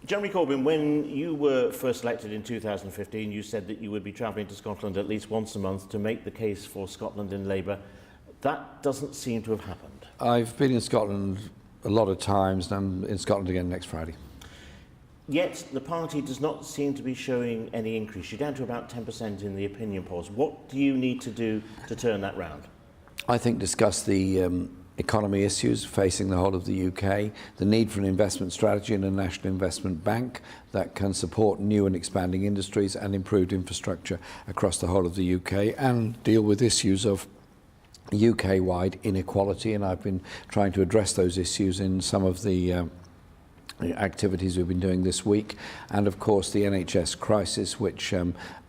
Jeremy Corbyn, when you were first elected in 2015, you said that you would be travelling to Scotland at least once a month to make the case for Scotland in Labour. That doesn't seem to have happened. I've been in Scotland a lot of times, and I'm in Scotland again next Friday. Yet the party does not seem to be showing any increase. You're down to about 10% in the opinion polls. What do you need to do to turn that round? I think discuss the economy issues facing the whole of the UK, the need for an investment strategy and a national investment bank that can support new and expanding industries and improved infrastructure across the whole of the UK, and deal with issues of UK-wide inequality. And I've been trying to address those issues in some of the activities we've been doing this week, and of course the NHS crisis, which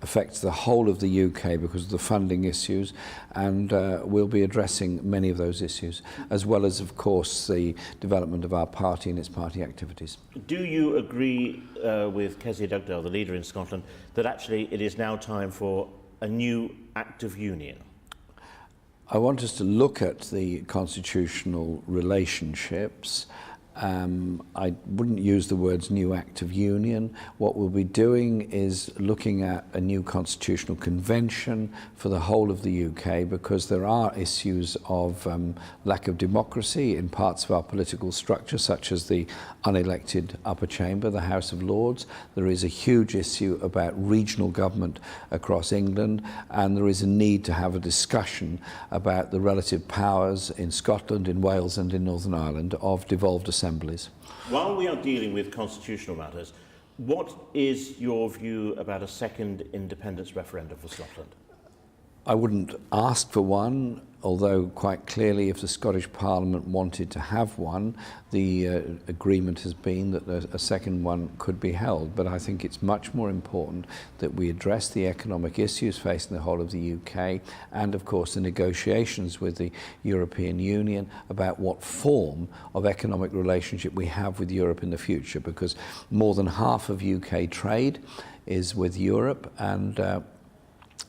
affects the whole of the UK because of the funding issues, and we'll be addressing many of those issues, as well as of course the development of our party and its party activities. Do you agree with Kezia Dugdale, the leader in Scotland, that actually it is now time for a new Act of Union? I want us to look at the constitutional relationships. I wouldn't use the words new Act of Union. What we'll be doing is looking at a new constitutional convention for the whole of the UK, because there are issues of lack of democracy in parts of our political structure, such as the unelected upper chamber, the House of Lords. There is a huge issue about regional government across England, and there is a need to have a discussion about the relative powers in Scotland, in Wales and in Northern Ireland of devolved assemblies. While we are dealing with constitutional matters, what is your view about a second independence referendum for Scotland? I wouldn't ask for one, although quite clearly if the Scottish Parliament wanted to have one, the agreement has been that a second one could be held. But I think it's much more important that we address the economic issues facing the whole of the UK, and of course the negotiations with the European Union about what form of economic relationship we have with Europe in the future, because more than half of UK trade is with Europe, and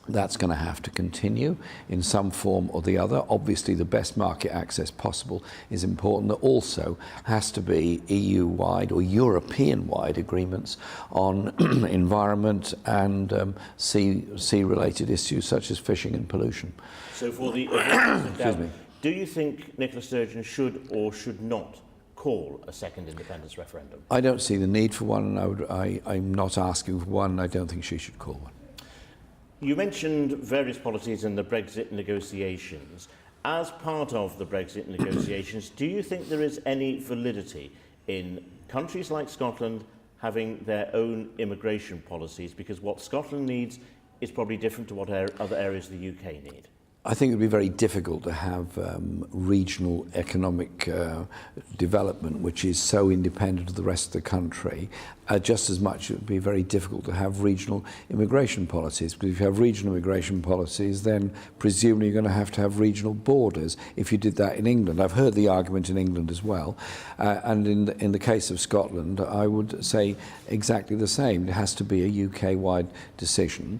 that's going to have to continue in some form or the other. Obviously, the best market access possible is important. There also has to be EU-wide or European-wide agreements on environment and sea-related issues such as fishing and pollution. So for the do you think Nicola Sturgeon should or should not call a second independence referendum? I don't see the need for one, and I'm not asking for one. I don't think she should call one. You mentioned various policies in the Brexit negotiations. As part of the Brexit negotiations, do you think there is any validity in countries like Scotland having their own immigration policies? Because what Scotland needs is probably different to what other areas of the UK need. I think it would be very difficult to have regional economic development which is so independent of the rest of the country. Just as much it would be very difficult to have regional immigration policies, because if you have regional immigration policies, then presumably you're going to have regional borders if you did that in England. I've heard the argument in England as well, and in the case of Scotland, I would say exactly the same. It has to be a UK-wide decision.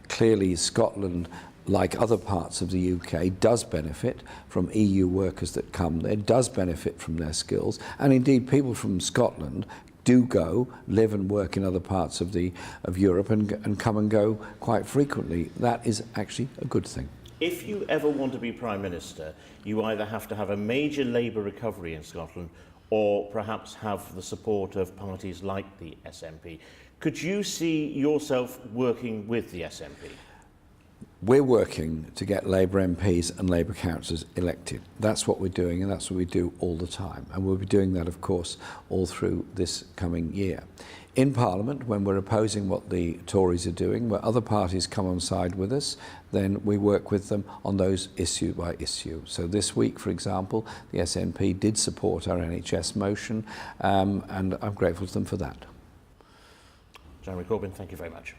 Clearly Scotland, like other parts of the UK, does benefit from EU workers that come there, does benefit from their skills, and indeed people from Scotland do go, live and work in other parts of Europe and come and go quite frequently. That is actually a good thing. If you ever want to be Prime Minister, you either have to have a major Labour recovery in Scotland or perhaps have the support of parties like the SNP. Could you see yourself working with the SNP? We're working to get Labour MPs and Labour councillors elected. That's what we're doing, and that's what we do all the time. And we'll be doing that, of course, all through this coming year. In Parliament, when we're opposing what the Tories are doing, where other parties come on side with us, then we work with them on those issue by issue. So this week, for example, the SNP did support our NHS motion, and I'm grateful to them for that. Jeremy Corbyn, thank you very much.